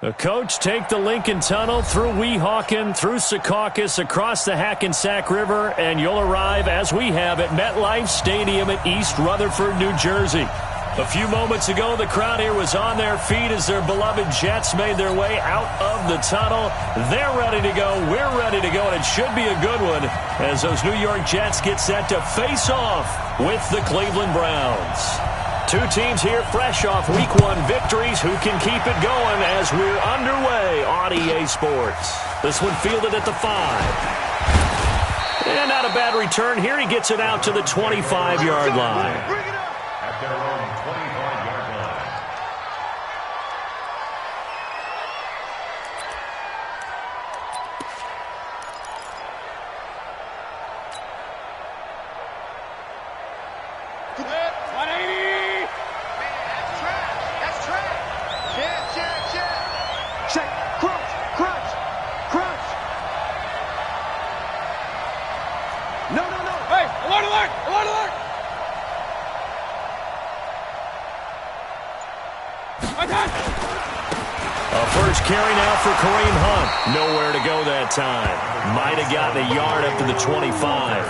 The coach take the Lincoln Tunnel through Weehawken, through Secaucus, across the Hackensack River, and you'll arrive, as we have, at MetLife Stadium at East Rutherford, New Jersey. A few moments ago, the crowd here was on their feet as their beloved Jets made their way out of the tunnel. They're ready to go. We're ready to go, and it should be a good one as those New York Jets get set to face off with the Cleveland Browns. Two teams here fresh off Week 1 victories. Who can keep it going as we're underway on EA Sports? This one fielded at the 5. And not a bad return here. He gets it out to the 25-yard line. At their own 25-yard line. A first carry now for Kareem Hunt. Nowhere to go that time. Might have gotten a yard up to the 25.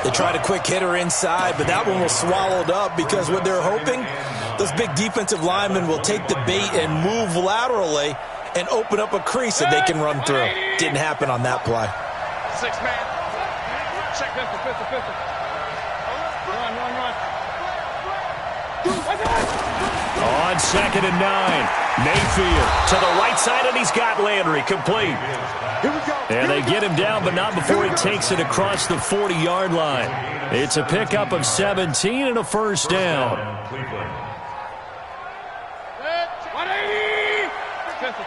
They tried a quick hitter inside, but that one was swallowed up because what they're hoping, those big defensive linemen will take the bait and move laterally and open up a crease that they can run through. Didn't happen on that play. 6-man. Check pistol. Run. On 2nd and 9, Mayfield to the right side, and he's got Landry complete. And they get him down, but not before he takes it across the 40-yard line. It's a pickup of 17 and a first down. 180. Pistol.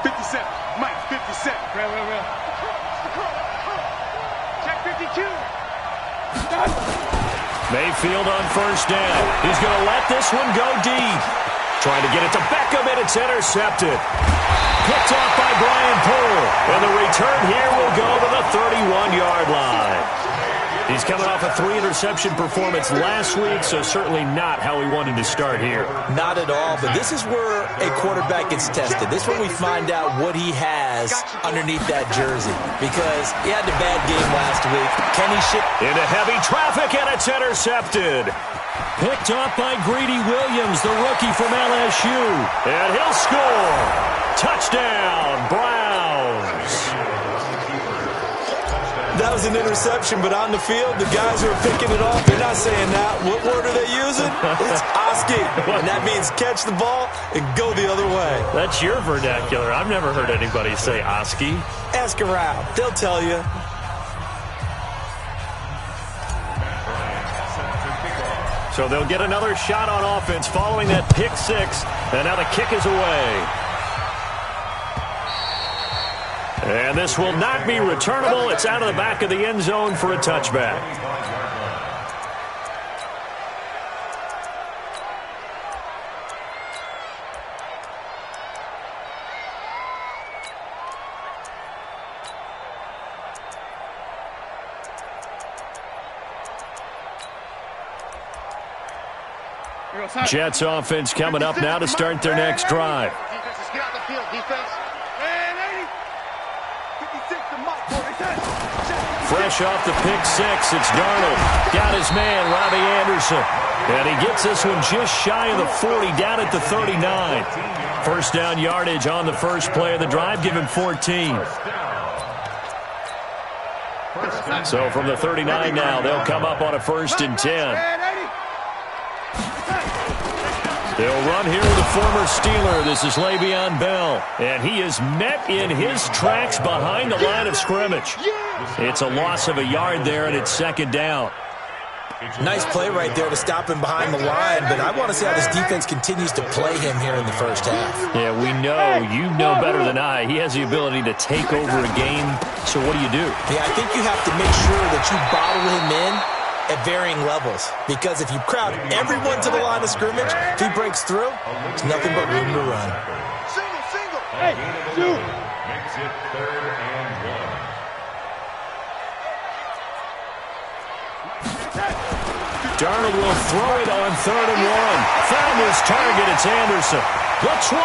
57. Mike, 57. Real. Check 52. Mayfield on first down. He's going to let this one go deep. Trying to get it to Beckham, and it's intercepted. Picked off by Brian Poole. And the return here will go to the 31-yard line. He's coming off a 3-interception performance last week, so certainly not how he wanted to start here. Not at all, but this is where a quarterback gets tested. This is where we find out what he has underneath that jersey, because he had a bad game last week. Can he ship into heavy traffic, and it's intercepted. Picked up by Greedy Williams, the rookie from LSU. And he'll score. Touchdown, Browns. That was an interception, but on the field, the guys who are picking it off, they're not saying that. What word are they using? It's Oski, and that means catch the ball and go the other way. That's your vernacular. I've never heard anybody say Oski. Ask around. They'll tell you. So they'll get another shot on offense following that pick 6, and now the kick is away. And this will not be returnable. It's out of the back of the end zone for a touchback. Jets offense coming up now to start their next drive. Defenses, get out the field, defense. Fresh off the pick 6, it's Darnold. Got his man, Robbie Anderson. And he gets this one just shy of the 40, down at the 39. First down yardage on the first play of the drive, give him 14. So from the 39 now, they'll come up on a 1st and 10. They'll run here with a former Steeler. This is Le'Veon Bell. And he is met in his tracks behind the line of scrimmage. It's a loss of a yard there, and it's 2nd down. Nice play right there to stop him behind the line, but I want to see how this defense continues to play him here in the first half. Yeah, we know. You know better than I. He has the ability to take over a game. So what do? Yeah, I think you have to make sure that you bottle him in at varying levels, because if you crowd everyone to the line of scrimmage, if he breaks through, there's nothing but room to run. Single. Hey, shoot. Makes it 3rd and 1. Darnold will throw it on 3rd and 1. Found his target. It's Anderson. The 20,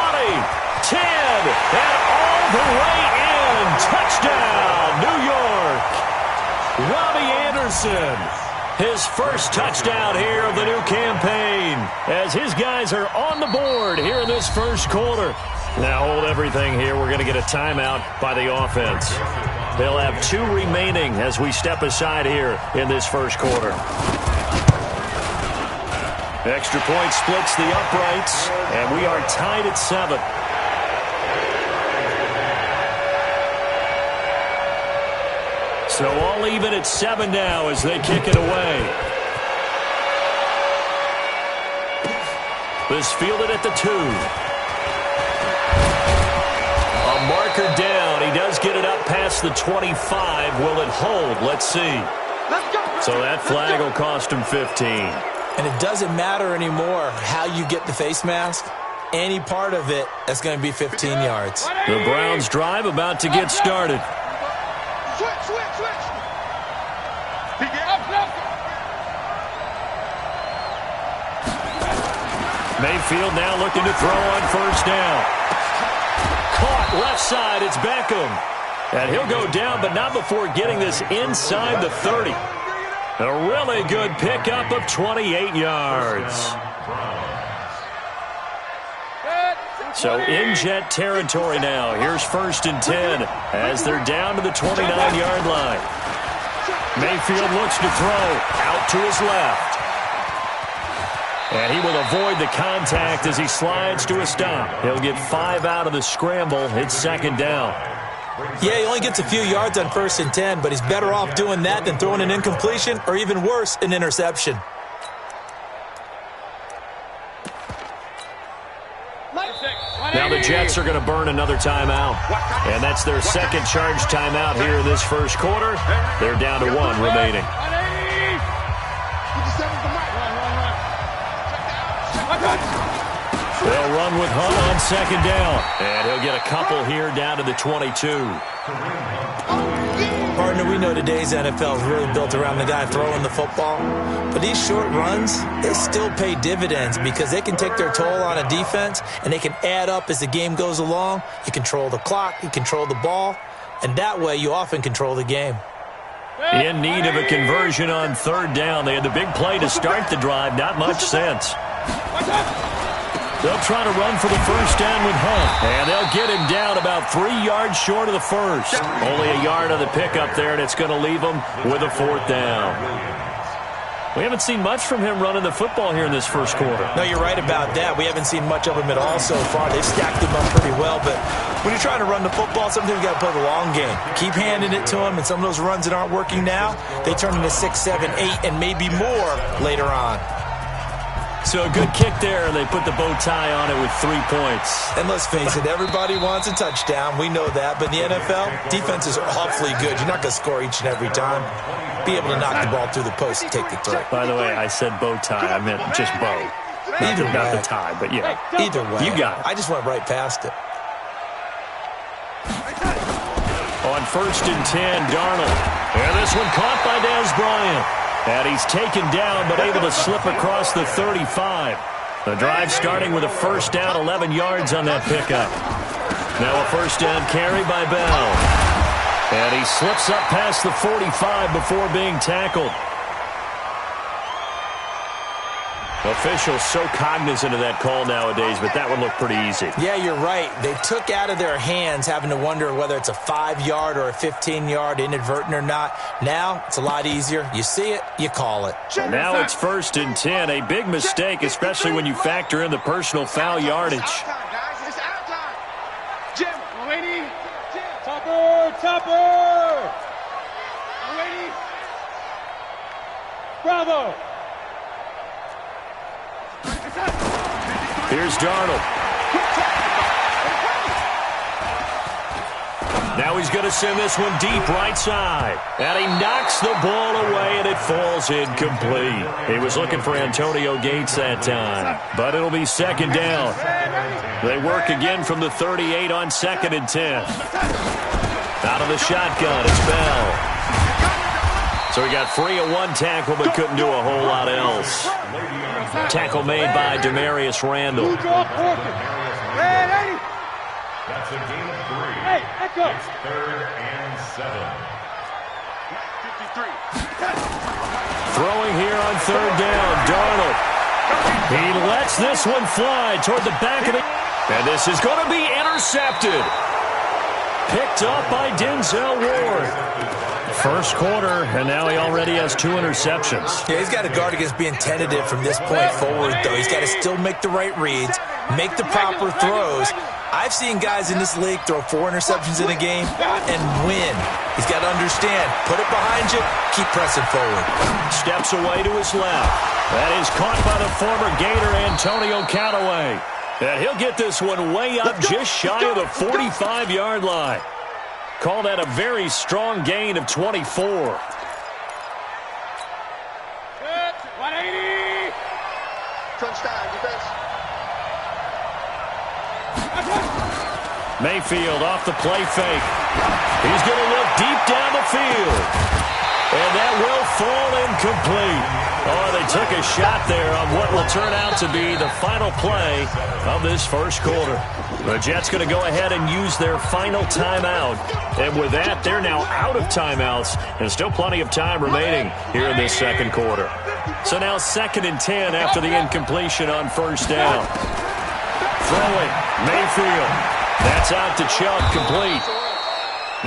10, and all the way in. Touchdown, New York. Robbie Anderson. His first touchdown here of the new campaign as his guys are on the board here in this first quarter. Now hold everything here. We're going to get a timeout by the offense. They'll have 2 remaining as we step aside here in this first quarter. Extra point splits the uprights, and we are tied at 7. So all even at 7 now as they kick it away. This fielded at the 2. A marker down. He does get it up past the 25. Will it hold? Let's see. So that flag will cost him 15. And it doesn't matter anymore how you get the face mask. Any part of it, that's going to be 15 yards. The Browns drive about to get started. Switch. Mayfield now looking to throw on 1st down. Caught left side. It's Beckham. And he'll go down, but not before getting this inside the 30. A really good pickup of 28 yards. So in Jet territory now. Here's 1st and 10 as they're down to the 29-yard line. Mayfield looks to throw out to his left. And he will avoid the contact as he slides to a stop. He'll get 5 out of the scramble. It's 2nd down. Yeah, he only gets a few yards on 1st and 10, but he's better off doing that than throwing an incompletion or even worse, an interception. Now the Jets are going to burn another timeout. And that's their 2nd charge timeout here in this first quarter. They're down to 1 remaining. They'll run with Hunt on 2nd down. And he'll get a couple here down to the 22. Partner, we know today's NFL is really built around the guy throwing the football. But these short runs, they still pay dividends because they can take their toll on a defense and they can add up as the game goes along. You control the clock, you control the ball, and that way you often control the game. In need of a conversion on 3rd down. They had the big play to start the drive. Not much sense. They'll try to run for the 1st down with Hunt. And they'll get him down about 3 yards short of the 1st. Only a yard on the pickup there, and it's going to leave him with a 4th down. We haven't seen much from him running the football here in this first quarter. No, you're right about that. We haven't seen much of him at all so far. They've stacked him up pretty well, but when you're trying to run the football, sometimes you got to play the long game. Keep handing it to him, and some of those runs that aren't working now, they turn into 6, 7, 8, and maybe more later on. So a good kick there, and they put the bow tie on it with 3 points. And let's face it, everybody wants a touchdown. We know that. But in the NFL, defenses are awfully good. You're not going to score each and every time. Be able to knock the ball through the post and take the throw. By the way, I said bow tie. I meant just bow. Not the tie, but yeah. Either way. You got it. I just went right past it. On 1st and 10, Darnold. And this one caught by Dez Bryant. And he's taken down, but able to slip across the 35. The drive starting with a 1st down, 11 yards on that pickup. Now a 1st down carry by Bell. And he slips up past the 45 before being tackled. Officials so cognizant of that call nowadays, but that would look pretty easy. Yeah, you're right. They took out of their hands having to wonder whether it's a 5-yard or a 15-yard, inadvertent or not. Now, it's a lot easier. You see it, you call it. Now it's 1st and 10. A big mistake, especially when you factor in the personal foul yardage. Jim, lady. Topper. Lady. Bravo. Here's Darnold. Now he's going to send this one deep right side. And he knocks the ball away, and it falls incomplete. He was looking for Antonio Gates that time. But it'll be 2nd down. They work again from the 38 on 2nd and 10. Out of the shotgun, it's Bell. So he got free of one tackle but couldn't do a whole lot else. Tackle made by Demarius Randall. That's a gain of 3. Hey, echo. It's 3rd and 7. 53. Throwing here on 3rd down, Darnold. He lets this one fly toward the back of the... And this is going to be intercepted. Picked up by Denzel Ward. First quarter, and now he already has 2 interceptions. Yeah, he's got to guard against being tentative from this point forward, though. He's got to still make the right reads, make the proper throws. I've seen guys in this league throw 4 interceptions in a game and win. He's got to understand, put it behind you, keep pressing forward. Steps away to his left. That is caught by the former Gator, Antonio Callaway. And he'll get this one way up just shy of the 45-yard line. Call that a very strong gain of 24. 180. Crunch down, defense. Mayfield off the play fake. He's going to look deep down the field. And that will fall incomplete. Oh, they took a shot there on what will turn out to be the final play of this first quarter. The Jets going to go ahead and use their final timeout. And with that, they're now out of timeouts. And still plenty of time remaining here in this second quarter. So now 2nd and 10 after the incompletion on 1st down. Throwing, Mayfield. That's out to Chubb, complete.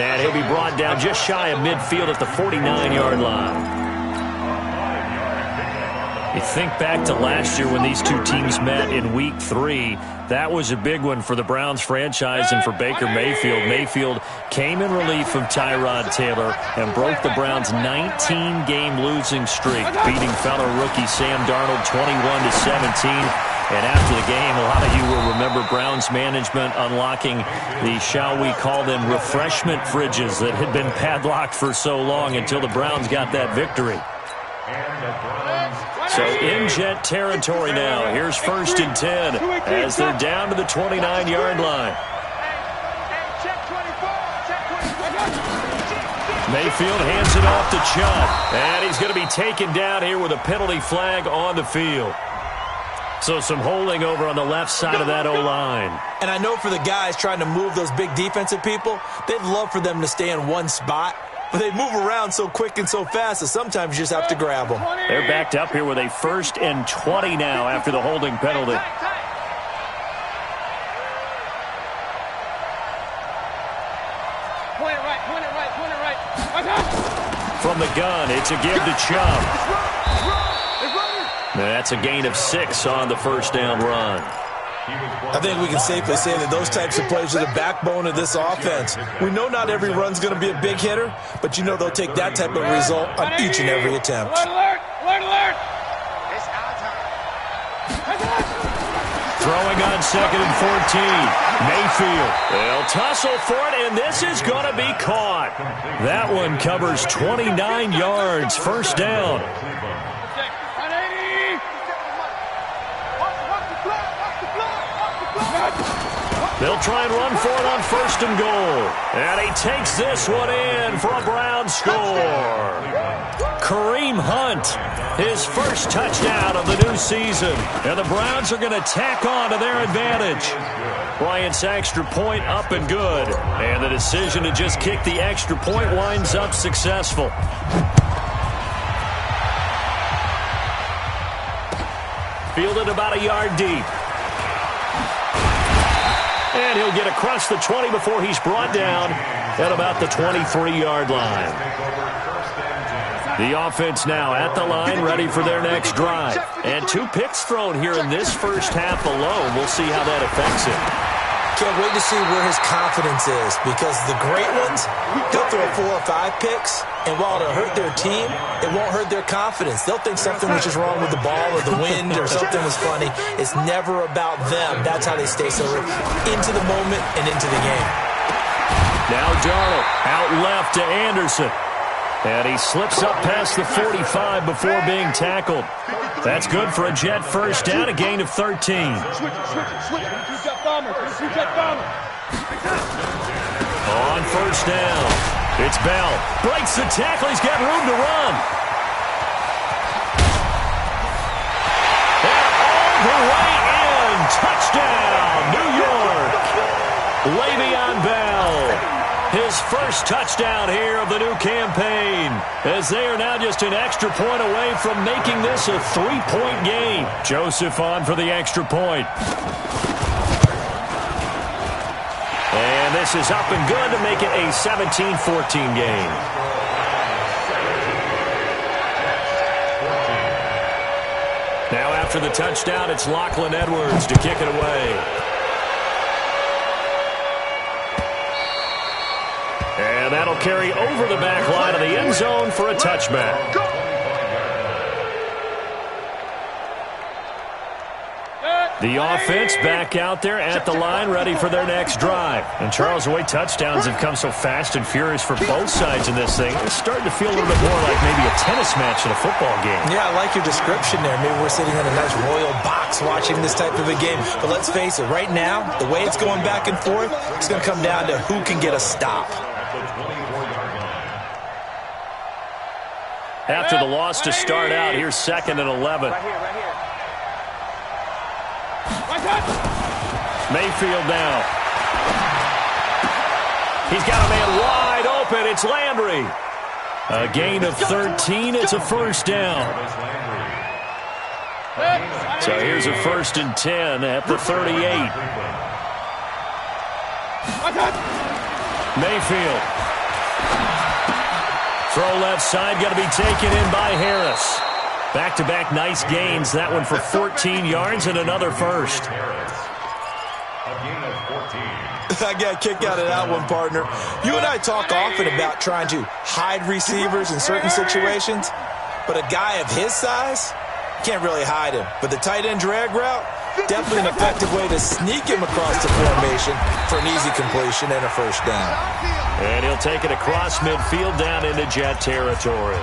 And he'll be brought down just shy of midfield at the 49-yard line. You think back to last year when these two teams met in Week 3. That was a big one for the Browns franchise and for Baker Mayfield. Mayfield came in relief of Tyrod Taylor and broke the Browns' 19-game losing streak, beating fellow rookie Sam Darnold 21-17. And after the game, a lot of you will remember Browns management unlocking the, shall we call them, refreshment fridges that had been padlocked for so long until the Browns got that victory. So in Jet territory now. Here's 1st and 10 as they're down to the 29-yard line. Mayfield hands it off to Chubb. And he's going to be taken down here with a penalty flag on the field. So some holding over on the left side of that O-line. And I know for the guys trying to move those big defensive people, they'd love for them to stay in one spot. But they move around so quick and so fast that sometimes you just have to grab them. They're backed up here with a 1st and 20 now after the holding penalty. Point it right. From the gun, it's a give to Chubb. That's a gain of 6 on the 1st down run. I think we can safely say that those types of plays are the backbone of this offense. We know not every run's going to be a big hitter, but you know they'll take that type of result on each and every attempt. Alert! It's our time. Throwing on 2nd and 14. Mayfield. They'll tussle for it, and this is going to be caught. That one covers 29 yards. 1st down. They'll try and run for it on 1st and goal. And he takes this one in for a Browns score. Kareem Hunt, his first touchdown of the new season. And the Browns are going to tack on to their advantage. Bryant's extra point up and good. And the decision to just kick the extra point winds up successful. Fielded about a yard deep. And he'll get across the 20 before he's brought down at about the 23-yard line. The offense now at the line, ready for their next drive. And 2 picks thrown here in this first half alone. We'll see how that affects him. Can't wait to see where his confidence is, because the great ones, he'll throw 4 or 5 picks, and while it'll hurt their team, it won't hurt their confidence. They'll think something was just wrong with the ball or the wind or something was funny. It's never about them. That's how they stay so into the moment and into the game. Now Darnold out left to Anderson. And he slips up past the 45 before being tackled. That's good for a Jet 1st down, a gain of 13. Switch it. On 1st down, It's Bell. Breaks the tackle. He's got room to run. And all the way in. Touchdown, New York. Le'Veon Bell. His first touchdown here of the new campaign, as they are now just an extra point away from making this a 3-point game. Joseph on for the extra point. And this is up and good to make it a 17-14 game. Now after the touchdown, it's Lachlan Edwards to kick it away. And that'll carry over the back line of the end zone for a touchback. The offense back out there at the line, ready for their next drive. And Charles, the way touchdowns have come so fast and furious for both sides in this thing, it's starting to feel a little bit more like maybe a tennis match in a football game. Yeah, I like your description there. Maybe we're sitting in a nice royal box watching this type of a game. But let's face it, right now, the way it's going back and forth, it's going to come down to who can get a stop. After the loss to start out, here's 2nd and 11. Right here. Mayfield now. He's got a man wide open. It's Landry. A gain of 13. It's a first down. So here's a 1st and 10 at the 38. Mayfield. Throw left side, got to be taken in by Harris. Back-to-back nice gains. That one for 14 yards and another first. I got a kick out of that one, partner. You and I talk often about trying to hide receivers in certain situations, but a guy of his size, can't really hide him. But the tight end drag route, definitely an effective way to sneak him across the formation for an easy completion and a first down. And he'll take it across midfield down into Jet territory.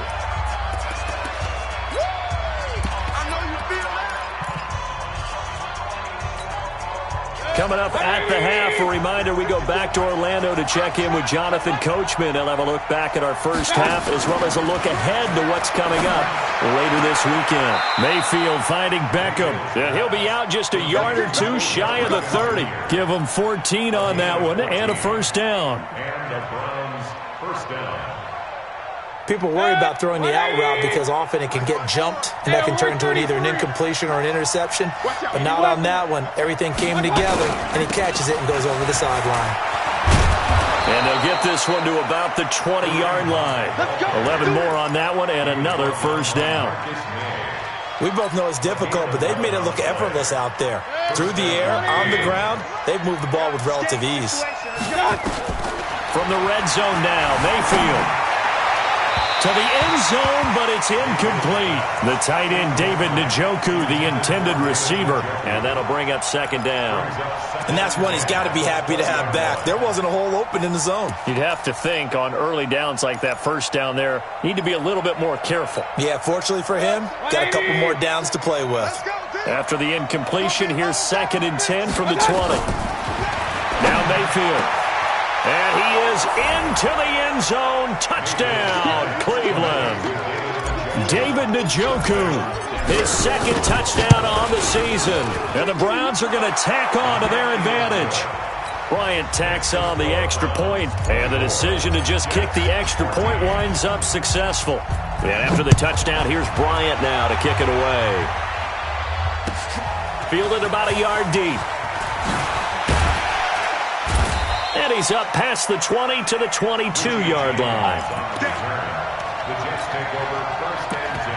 Coming up at the half, a reminder, we go back to Orlando to check in with Jonathan Coachman. He'll have a look back at our first half as well as a look ahead to what's coming up later this weekend. Mayfield finding Beckham. And he'll be out just a yard or two shy of the 30. Give him 14 on that one and a first down. And the Browns first down. People worry about throwing the out route because often it can get jumped, and that can turn into either an incompletion or an interception. But not on that one. Everything came together, and he catches it and goes over the sideline. And they'll get this one to about the 20-yard line. 11 more on that one and another first down. We both know it's difficult, but they've made it look effortless out there. Through the air, on the ground, they've moved the ball with relative ease. From the red zone now, Mayfield. To the end zone, but it's incomplete. The tight end, David Njoku, the intended receiver. And that'll bring up second down. And that's one he's got to be happy to have back. There wasn't a hole open in the zone. You'd have to think on early downs like that first down there, need to be a little bit more careful. Yeah, fortunately for him, got a couple more downs to play with. After the incompletion, here's 2nd and 10 from the 20. Now Mayfield. And he is into the end zone. Touchdown, Cleveland. David Njoku, his second touchdown on the season. And the Browns are going to tack on to their advantage. Bryant tacks on the extra point, and the decision to just kick the extra point winds up successful. And after the touchdown, here's Bryant now to kick it away. Fielded about a yard deep. And he's up past the 20 to the 22-yard line. The Jets take over 1st and 10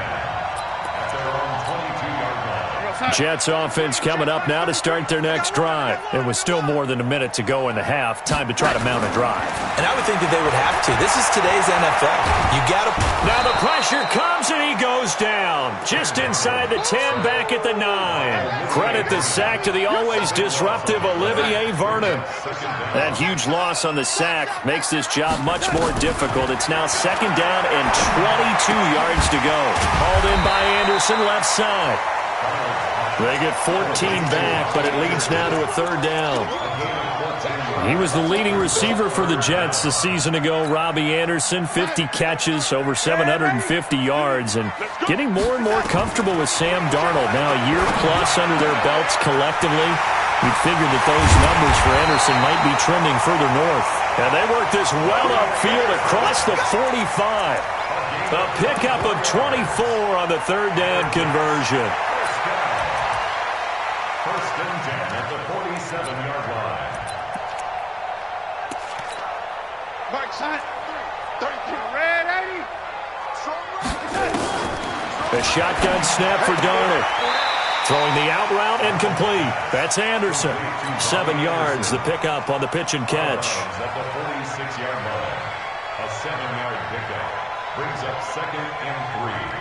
at their own 22-yard line. Jets offense coming up now to start their next drive. It was still more than a minute to go in the half. Time to try to mount a drive. And I would think that they would have to. This is today's NFL. You got to. Now the pressure comes and he goes down. Just inside the 10, back at the 9. Credit the sack to the always disruptive Olivier Vernon. That huge loss on the sack makes this job much more difficult. It's now 2nd down and 22 yards to go. Hauled in by Anderson left side. They get 14 back, but it leads now to a third down. He was the leading receiver for the Jets a season ago, Robbie Anderson, 50 catches, over 750 yards, and getting more and more comfortable with Sam Darnold. Now a year plus under their belts collectively. You'd figure that those numbers for Anderson might be trending further north. And they work this well upfield across the 45. A pickup of 24 on the third down conversion. First and 10 at the 47-yard line. Mark Hunt. 32. Red 80. A shotgun snap for Darnold. Throwing the out route and complete. That's Anderson. 7 yards, the pickup on the pitch and catch. At the 46-yard line. A 7-yard pickup. Brings up 2nd and 3.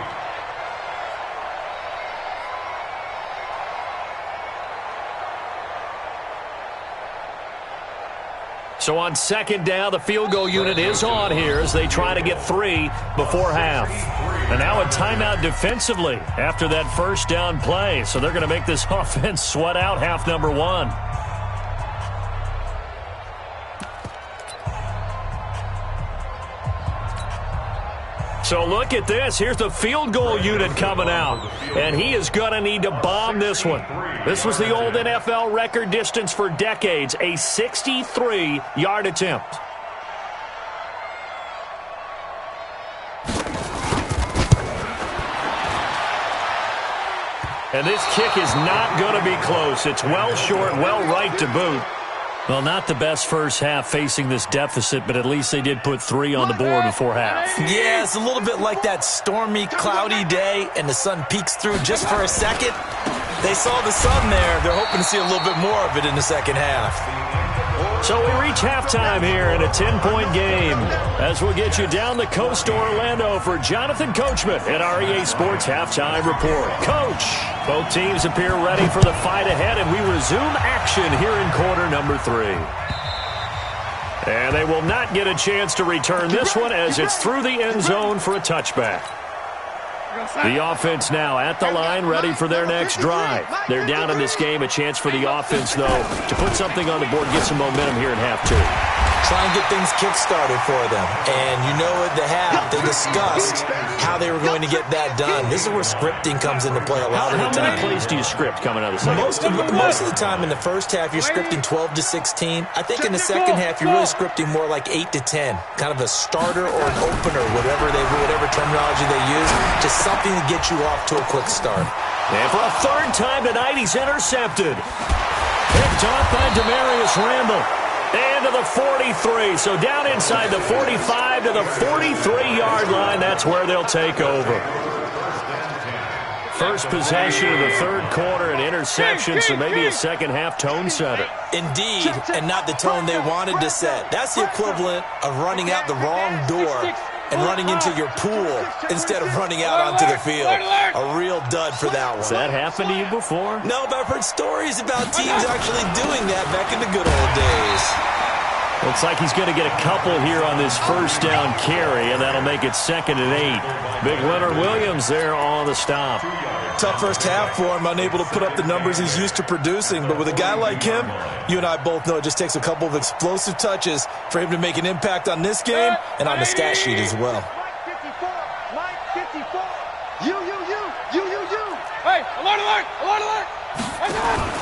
So on second down, the field goal unit is on here as they try to get 3 before half. And now a timeout defensively after that first down play. So they're going to make this offense sweat out half number 1. So look at this. Here's the field goal unit coming out. And he is going to need to bomb this one. This was the old NFL record distance for decades, a 63-yard attempt. And this kick is not going to be close. It's well short, well right to boot. Well, not the best first half facing this deficit, but at least they did put 3 on the board before half. Yeah, it's a little bit like that stormy, cloudy day, and the sun peeks through just for a second. They saw the sun there. They're hoping to see a little bit more of it in the second half. So we reach halftime here in a 10-point game as we'll get you down the coast to Orlando for Jonathan Coachman at our EA Sports Halftime Report. Coach, both teams appear ready for the fight ahead, and we resume action here in quarter number 3. And they will not get a chance to return this one as it's through the end zone for a touchback. The offense now at the line, ready for their next drive. They're down in this game. A chance for the offense, though, to put something on the board, get some momentum here in half 2. Try and get things kick-started for them. And you know at the half, they discussed how they were going to get that done. This is where scripting comes into play a lot of the time. How many plays do you script coming out of the second? Most of the time in the first half, you're scripting 12 to 16. I think in the second half, you're really scripting more like 8 to 10. Kind of a starter or an opener, whatever terminology they use. Just something to get you off to a quick start. And for a third time tonight, he's intercepted. Picked off by Demarius Randall. And to the 43. So down inside the 45 to the 43-yard line. That's where they'll take over. First possession of the third quarter, an interception, so maybe a second-half tone setter. Indeed, and not the tone they wanted to set. That's the equivalent of running out the wrong door and running into your pool instead of running out onto the field. A real dud for that one. Has that happened to you before? No, but I've heard stories about teams actually doing that back in the good old days. Looks like he's going to get a couple here on this first down carry, and that'll make it 2nd and 8. Big Leonard Williams there on the stop. Tough first half for him, unable to put up the numbers he's used to producing. But with a guy like him, you and I both know it just takes a couple of explosive touches for him to make an impact on this game and on the stat sheet as well. Hey, alert, alert, alert, alert.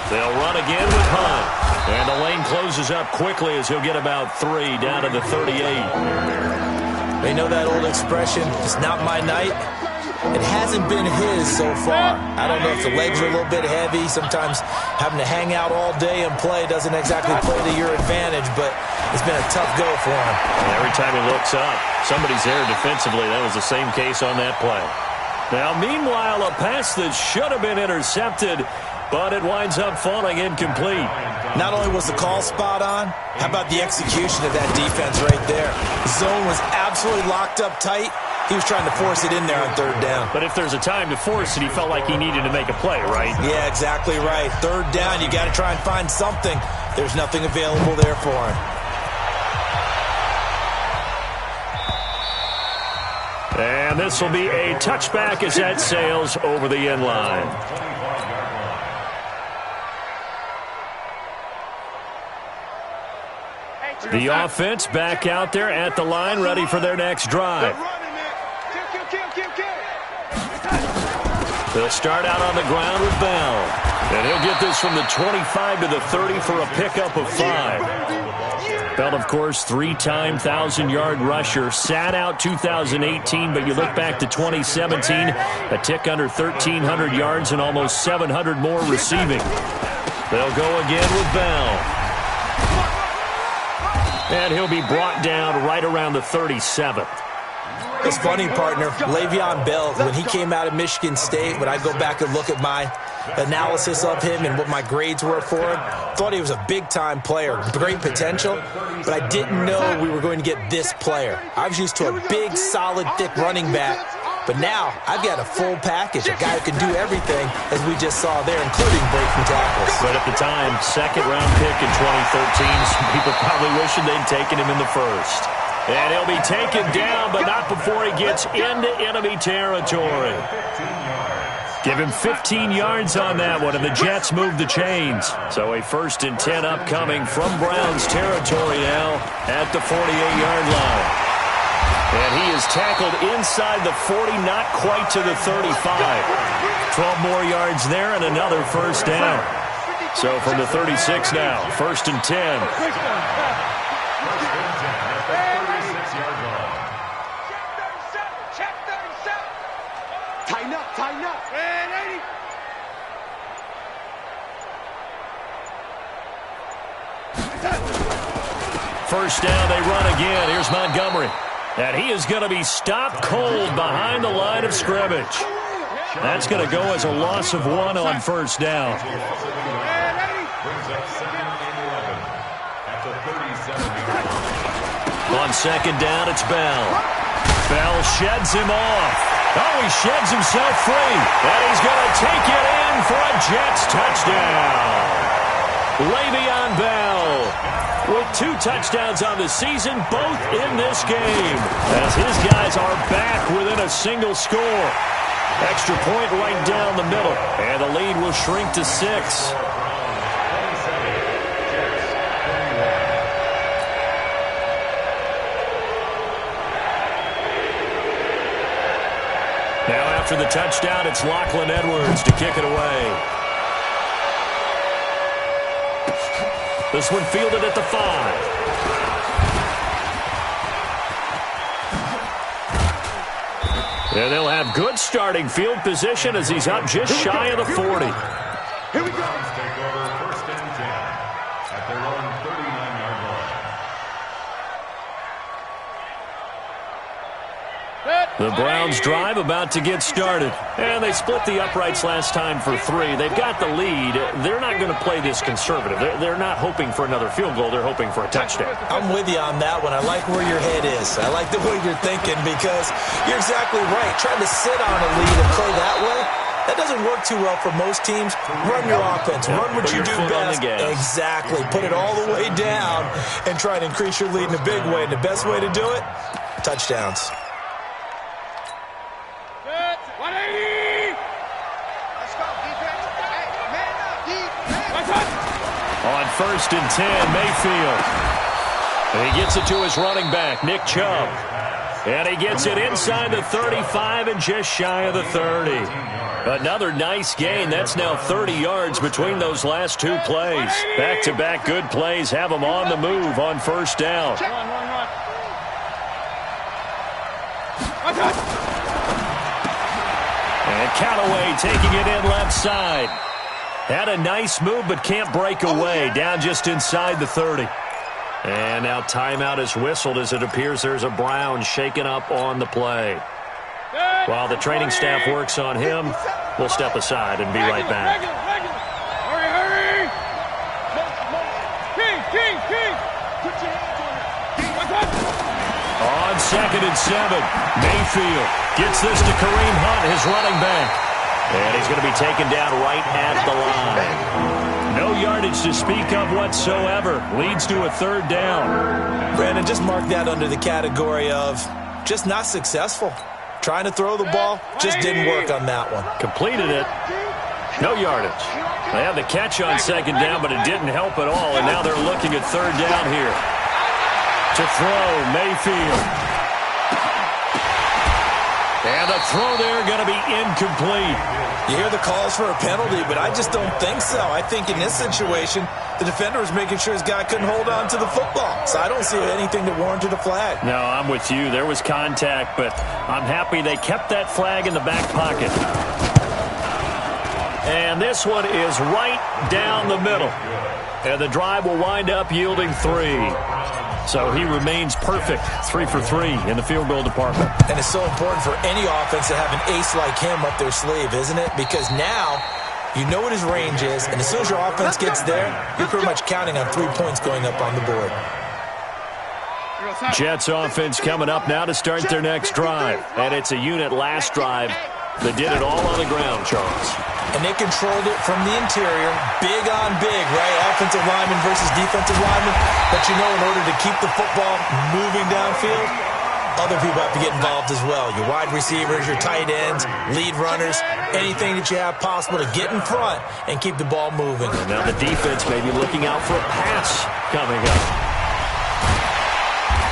They'll run again with Hunt. And the lane closes up quickly as he'll get about 3 down to the 38. They know that old expression, it's not my night. It hasn't been his so far. I don't know if the legs are a little bit heavy. Sometimes having to hang out all day and play doesn't exactly play to your advantage, but it's been a tough go for him. And every time he looks up, somebody's there defensively. That was the same case on that play. Now, meanwhile, a pass that should have been intercepted, but it winds up falling incomplete. Not only was the call spot on, how about the execution of that defense right there? The zone was absolutely locked up tight. He was trying to force it in there on third down. But if there's a time to force it, he felt like he needed to make a play, right? Yeah, exactly right. Third down, you got to try and find something. There's nothing available there for him. And this will be a touchback as that sails over the end line. The offense back out there at the line, ready for their next drive. They'll start out on the ground with Bell. And he'll get this from the 25 to the 30 for a pickup of 5. Bell, of course, 3-time 1,000-yard rusher. Sat out 2018, but you look back to 2017, a tick under 1,300 yards and almost 700 more receiving. They'll go again with Bell. And he'll be brought down right around the 37th. It's funny, partner. Le'Veon Bell, when he came out of Michigan State, when I go back and look at my analysis of him and what my grades were for him, thought he was a big-time player, great potential, but I didn't know we were going to get this player. I was used to a big, solid, thick running back, but now I've got a full package, a guy who can do everything, as we just saw there, including breaking tackles. But at the time, second-round pick in 2013, some people probably wishing they'd taken him in the first. And he'll be taken down, but not before he gets into enemy territory. Give him 15 yards on that one, and the Jets move the chains. So a 1st and 10 upcoming from Browns territory now at the 48-yard line. And he is tackled inside the 40, not quite to the 35. 12 more yards there and another first down. So from the 36 now, 1st and 10. Tighten up. First down, they run again. Here's Montgomery. And he is going to be stopped cold behind the line of scrimmage. That's going to go as a loss of 1 on first down. On second down, it's Bell. Bell sheds him off. Oh, he sheds himself free. And he's going to take it in for a Jets touchdown. Le'Veon Bell with 2 touchdowns on the season, both in this game, as his guys are back within a single score. Extra point right down the middle, and the lead will shrink to 6. Now after the touchdown, it's Lachlan Edwards to kick it away. This one fielded at the 5. And they'll have good starting field position as he's up just shy of the 40. Here we go. Take over 1st and 10 at their own 39-yard line. The Browns drive about to get started. And they split the uprights last time for 3. They've got the lead. They're not going to play this conservative. They're not hoping for another field goal. They're hoping for a touchdown. I'm with you on that one. I like where your head is. I like the way you're thinking because you're exactly right. Trying to sit on a lead and play that way, that doesn't work too well for most teams. Run your offense. Run what you do best. Exactly. Put it all the way down and try to increase your lead in a big way. And the best way to do it, touchdowns. On 1st and 10, Mayfield. And he gets it to his running back, Nick Chubb. And he gets it inside the 35 and just shy of the 30. Another nice gain. That's now 30 yards between those last 2 plays. Back-to-back good plays have them on the move on first down. And Callaway taking it in left side. Had a nice move, but can't break away. Down just inside the 30. And now timeout is whistled as it appears there's a Brown shaken up on the play. While the training staff works on him, we'll step aside and be right back. Hurry! King! On 2nd and 7, Mayfield gets this to Kareem Hunt, his running back. And he's going to be taken down right at the line. No yardage to speak of whatsoever. Leads to a 3rd down. Brandon, just mark that under the category of just not successful. Trying to throw the ball, just didn't work on that one. Completed it. No yardage. They had the catch on 2nd down, but it didn't help at all. And now they're looking at 3rd down here. To throw, Mayfield. And the throw there going to be incomplete. You hear the calls for a penalty, but I just don't think so. I think in this situation, the defender was making sure his guy couldn't hold on to the football. So I don't see anything that warranted a flag. No, I'm with you. There was contact, but I'm happy they kept that flag in the back pocket. And this one is right down the middle. And the drive will wind up yielding 3. So he remains perfect, 3 for 3 in the field goal department. And it's so important for any offense to have an ace like him up their sleeve, isn't it? Because now you know what his range is, and as soon as your offense gets there, you're pretty much counting on 3 points going up on the board. Jets offense coming up now to start their next drive. And it's a unit last drive that did it all on the ground, Charles. And they controlled it from the interior, big on big, right? Offensive lineman versus defensive lineman. But you know, in order to keep the football moving downfield, other people have to get involved as well. Your wide receivers, your tight ends, lead runners, anything that you have possible to get in front and keep the ball moving. And now the defense may be looking out for a pass coming up.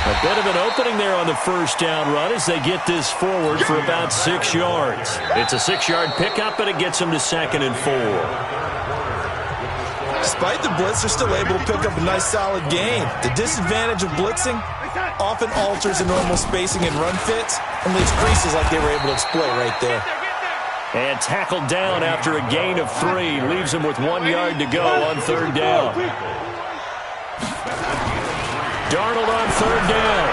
A bit of an opening there on the first down run as they get this forward for about 6 yards. It's a 6-yard pickup, and it gets them to 2nd and 4. Despite the blitz, they're still able to pick up a nice, solid gain. The disadvantage of blitzing often alters the normal spacing and run fits and leaves creases like they were able to exploit right there. And tackled down after a gain of 3. Leaves them with 1 yard to go on 3rd down. Darnold on 3rd down.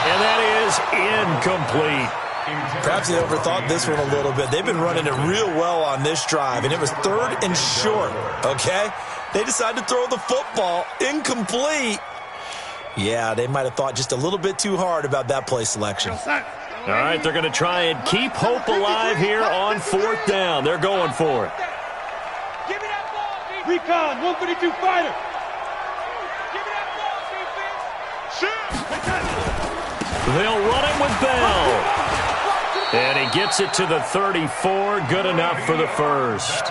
And that is incomplete. Perhaps they overthought this one a little bit. They've been running it real well on this drive, and it was 3rd and short, okay? They decided to throw the football incomplete. Yeah, they might have thought just a little bit too hard about that play selection. All right, they're going to try and keep hope alive here on 4th down. They're going for it. Give me that ball, Recon, 152 fighter. They'll run it with Bell. And he gets it to the 34. Good enough for the first.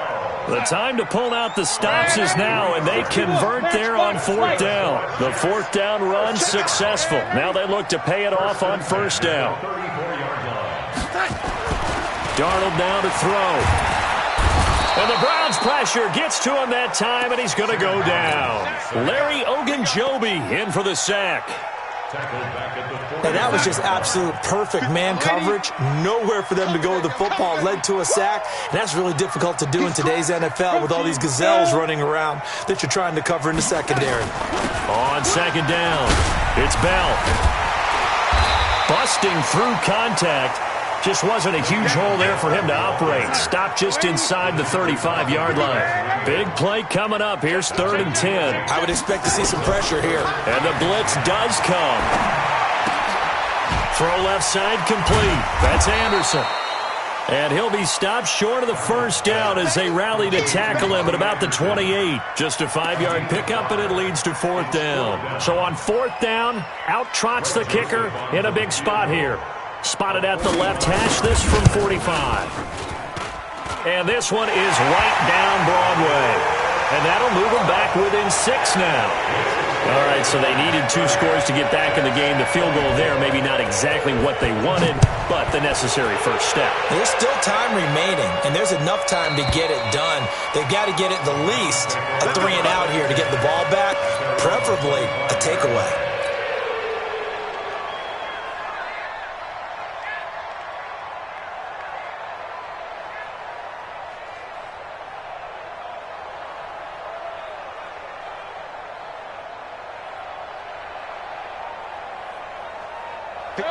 The time to pull out the stops is now, and they convert there on 4th down. The 4th down run successful. Now they look to pay it off on 1st down. Darnold now to throw. And the Browns pressure gets to him that time, and he's going to go down. Larry Ogunjobi in for the sack. And that was just absolute perfect man coverage. Nowhere for them to go with the football. Led to a sack. And that's really difficult to do in today's NFL with all these gazelles running around that you're trying to cover in the secondary. On 2nd down, it's Bell. Busting through contact. Just wasn't a huge hole there for him to operate. Stopped just inside the 35-yard line. Big play coming up. Here's 3rd and 10. I would expect to see some pressure here. And the blitz does come. Throw left side complete. That's Anderson. And he'll be stopped short of the 1st down as they rally to tackle him at about the 28. Just a 5-yard pickup, and it leads to 4th down. So on 4th down, out trots the kicker in a big spot here. Spotted at the left hash, this from 45. And this one is right down Broadway. And that'll move them back within 6 now. All right, so they needed 2 scores to get back in the game. The field goal there, maybe not exactly what they wanted, but the necessary first step. There's still time remaining, and there's enough time to get it done. They've got to get it the least a 3 and out here to get the ball back, preferably a takeaway.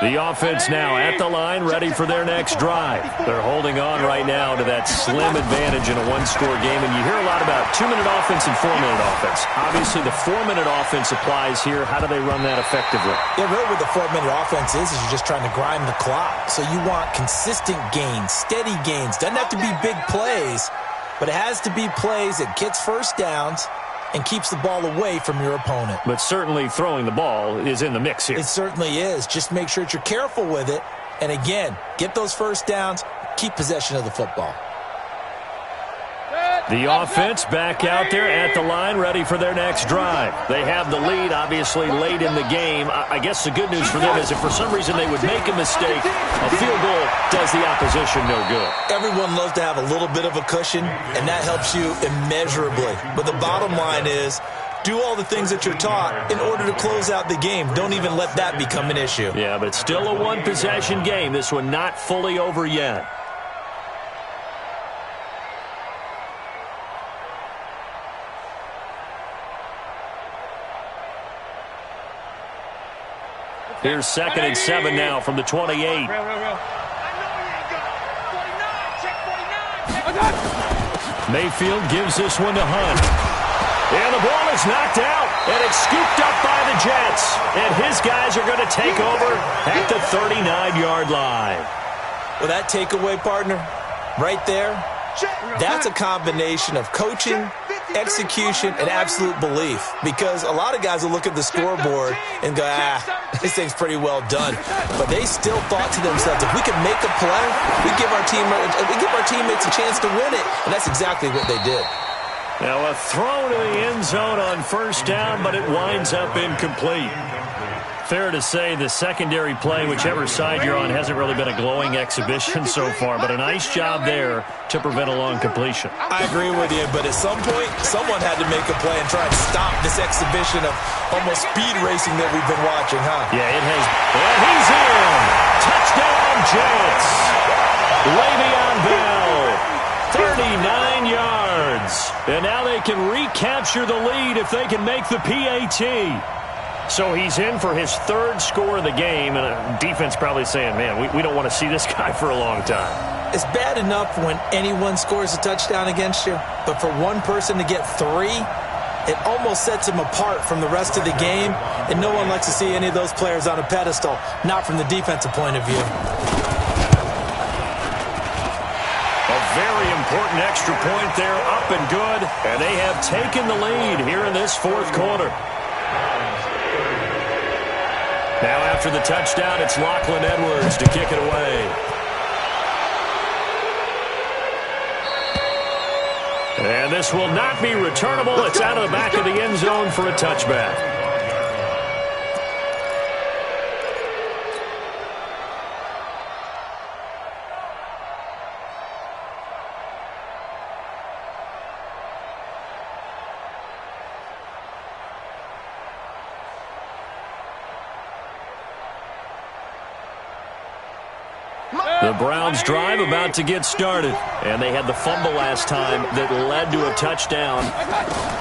The offense now at the line, ready for their next drive. They're holding on right now to that slim advantage in a 1-score game, and you hear a lot about 2-minute offense and 4-minute offense. Obviously, the 4-minute offense applies here. How do they run that effectively? Yeah, really what the 4-minute offense is you're just trying to grind the clock. So you want consistent gains, steady gains. Doesn't have to be big plays, but it has to be plays that gets first downs and keeps the ball away from your opponent. But certainly throwing the ball is in the mix here. It certainly is. Just make sure that you're careful with it. And again, get those first downs, keep possession of the football. Set. The offense back out there at the line, ready for their next drive. They have the lead, obviously, late in the game. I guess the good news for them is if for some reason they would make a mistake, a field goal does the opposition no good. Everyone loves to have a little bit of a cushion, and that helps you immeasurably. But the bottom line is, do all the things that you're taught in order to close out the game. Don't even let that become an issue. Yeah, but it's still a one-possession game. This one not fully over yet. Here's 2nd and 7 now from the 28. Mayfield gives this one to Hunt. And the ball is knocked out, and it's scooped up by the Jets. And his guys are going to take over at the 39-yard line. Well, that takeaway, partner, right there, that's a combination of coaching, execution, and absolute belief. Because a lot of guys will look at the scoreboard and go, this thing's pretty well done. But they still thought to themselves, if we can make a play, we give our teammates a chance to win it. And that's exactly what they did. Now a throw to the end zone on first down, but it winds up incomplete. Fair to say the secondary play, whichever side you're on, hasn't really been a glowing exhibition so far, but a nice job there to prevent a long completion. I agree with you, but at some point, someone had to make a play and try and stop this exhibition of almost speed racing that we've been watching, huh? Yeah, it has. And he's in. Touchdown, Jets. Le'Veon Bell, 39 yards. And now they can recapture the lead if they can make the PAT. So he's in for his 3rd score of the game, and defense probably saying, man, we don't want to see this guy for a long time. It's bad enough when anyone scores a touchdown against you, but for one person to get 3, it almost sets him apart from the rest of the game, and no one likes to see any of those players on a pedestal, not from the defensive point of view. A very important extra point there, up and good, and they have taken the lead here in this 4th quarter. Now after the touchdown, it's Lachlan Edwards to kick it away. And this will not be returnable. It's out of the back of the end zone for a touchback. The Browns drive about to get started, and they had the fumble last time that led to a touchdown.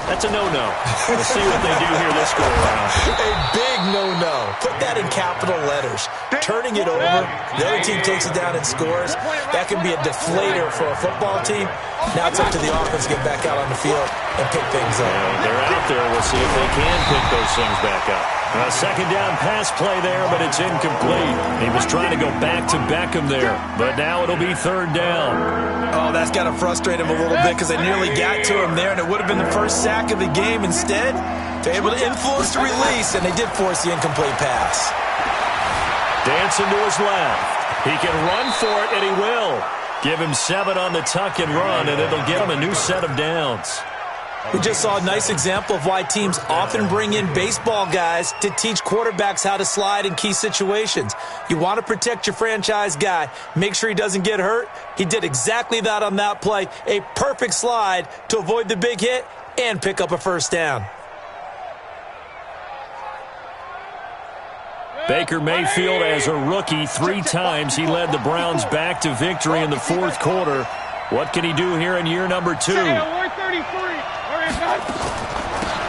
That's a no-no. We'll see what they do here this go-around. A big no-no. Put that in capital letters. Turning it over, the other team takes it down and scores. That can be a deflator for a football team. Now it's up to the offense to get back out on the field and pick things up. They're out there. We'll see if they can pick those things back up. A 2nd down pass play there, but it's incomplete. He was trying to go back to Beckham there, but now it'll be 3rd down. Oh, that's got to frustrate him a little bit because they nearly got to him there, and it would have been the first sack of the game. Instead, they're able to influence the release, and they did force the incomplete pass. Dancing to his left. He can run for it, and he will. Give him 7 on the tuck and run, and it'll get him a new set of downs. We just saw a nice example of why teams often bring in baseball guys to teach quarterbacks how to slide in key situations. You want to protect your franchise guy. Make sure he doesn't get hurt. He did exactly that on that play. A perfect slide to avoid the big hit and pick up a 1st down. Baker Mayfield, as a rookie, 3 times he led the Browns back to victory in the 4th quarter. What can he do here in year number 2?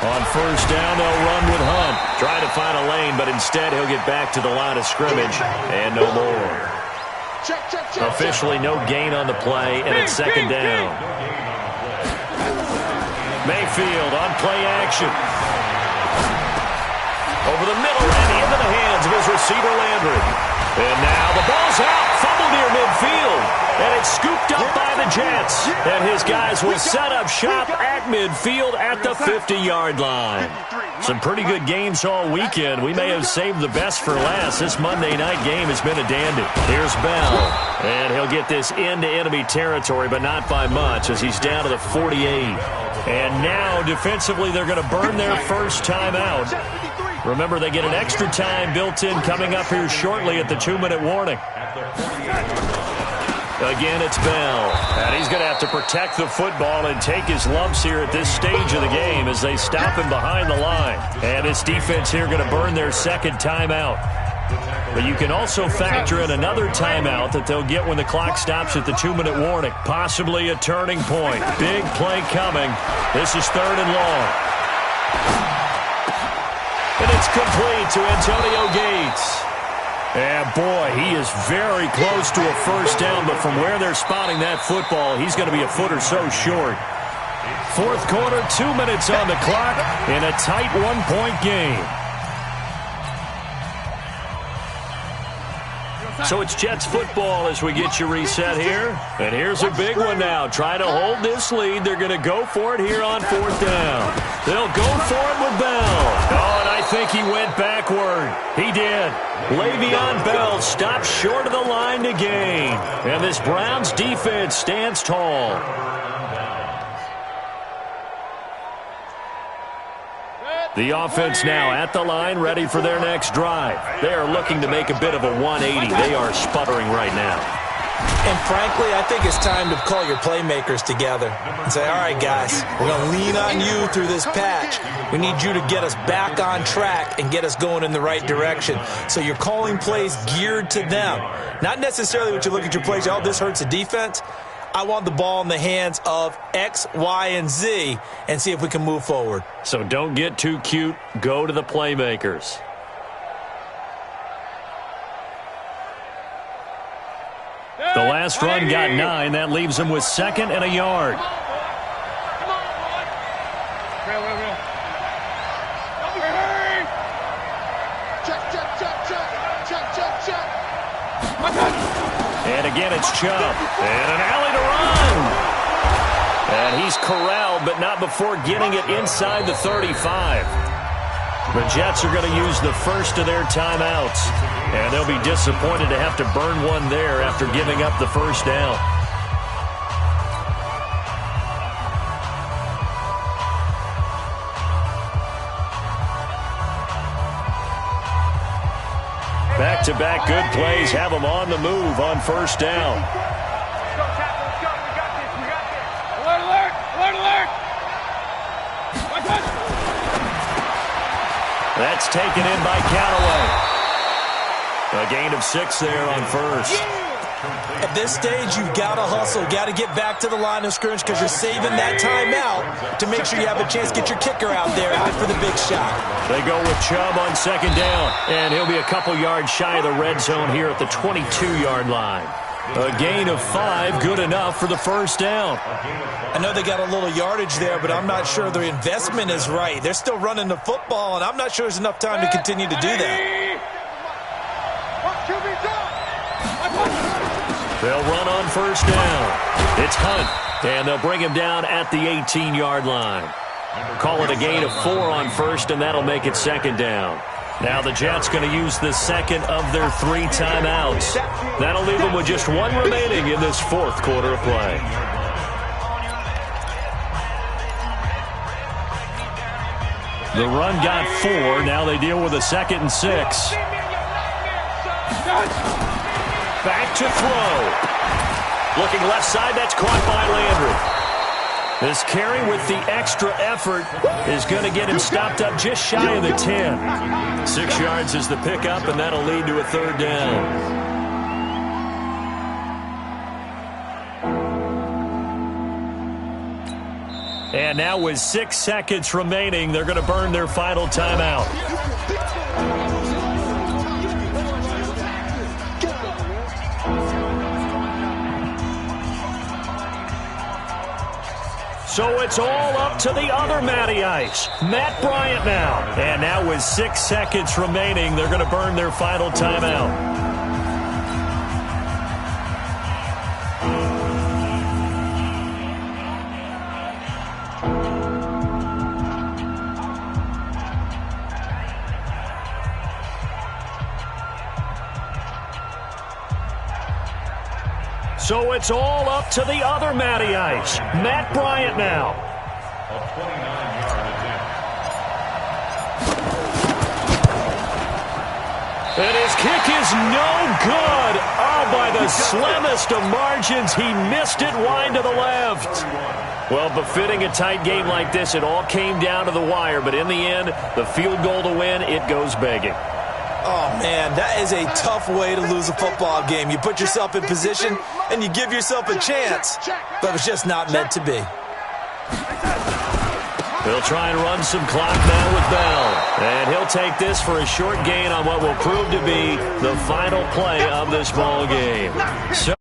On first down, they'll run with Hunt. Try to find a lane, but instead he'll get back to the line of scrimmage and no more. Officially no gain on the play, and it's 2nd down. Mayfield on play action. Over the middle and into the hands of his receiver Landry. And now the ball's out. Fumble near midfield. And it's scooped up by the Jets. And his guys will set up shop at midfield at the 50-yard line. Some pretty good games all weekend. We may have saved the best for last. This Monday night game has been a dandy. Here's Bell. And he'll get this into enemy territory, but not by much as he's down to the 48. And now, defensively, they're going to burn their first timeout. Remember, they get an extra time built in coming up here shortly at the 2-minute warning. Again, it's Bell. And he's going to have to protect the football and take his lumps here at this stage of the game as they stop him behind the line. And this defense here going to burn their second timeout. But you can also factor in another timeout that they'll get when the clock stops at the 2-minute warning. Possibly a turning point. Big play coming. This is 3rd and long. And it's complete to Antonio Gates. And, boy, he is very close to a first down, but from where they're spotting that football, he's going to be a foot or so short. 4th quarter, 2 minutes on the clock in a tight 1-point game. So it's Jets football as we get you reset here. And here's a big one now. Trying to hold this lead. They're going to go for it here on 4th down. They'll go for it with Bell. Oh, and I think he went backward. He did. Le'Veon Bell stops short of the line to gain. And this Browns defense stands tall. The offense now at the line, ready for their next drive. They are looking to make a bit of a 180. They are sputtering right now. And frankly, I think it's time to call your playmakers together and say, all right, guys, we're going to lean on you through this patch. We need you to get us back on track and get us going in the right direction. So you're calling plays geared to them. Not necessarily what you look at your plays, oh, this hurts the defense. I want the ball in the hands of X, Y, and Z and see if we can move forward. So don't get too cute. Go to the playmakers. The last run got 9. That leaves him with 2nd and a yard. And again, it's Chubb. And an alley to run. And he's corralled, but not before getting it inside the 35. The Jets are going to use the first of their timeouts. And they'll be disappointed to have to burn one there after giving up the first down. Back-to-back good plays have them on the move on first down. That's taken in by Callaway. A gain of 6 there on first. At this stage, you've got to hustle. Got to get back to the line of scrimmage because you're saving that timeout to make sure you have a chance to get your kicker out there out for the big shot. They go with Chubb on 2nd down, and he'll be a couple yards shy of the red zone here at the 22-yard line. A gain of 5, good enough for the first down. I know they got a little yardage there, but I'm not sure the investment is right. They're still running the football, and I'm not sure there's enough time to continue to do that. They'll run on first down. It's Hunt, and they'll bring him down at the 18-yard line. Call it a gain of 4 on first, and that'll make it 2nd down. Now the Jets going to use the second of their 3 timeouts. That'll leave them with just 1 remaining in this 4th quarter of play. The run got 4. Now they deal with a 2nd and 6. Back to throw. Looking left side, that's caught by Landry. This carry with the extra effort is going to get him stopped up just shy of the 10. 6 yards is the pickup, and that'll lead to a 3rd down. And now with 6 seconds remaining, they're going to burn their final timeout. So it's all up to the other Matty Ice, Matt Bryant now. And now with 6 seconds remaining, they're going to burn their final timeout. So it's all up to the other Matty Ice. Matt Bryant now. A 29-yard attempt. And his kick is no good. Oh, by the slimmest of margins, he missed it wide to the left. Well, befitting a tight game like this, it all came down to the wire. But in the end, the field goal to win, it goes begging. Oh, man, that is a tough way to lose a football game. You put yourself in position, and you give yourself a chance, but it's just not meant to be. He'll try and run some clock now with Bell. And he'll take this for a short gain on what will prove to be the final play of this ball game. So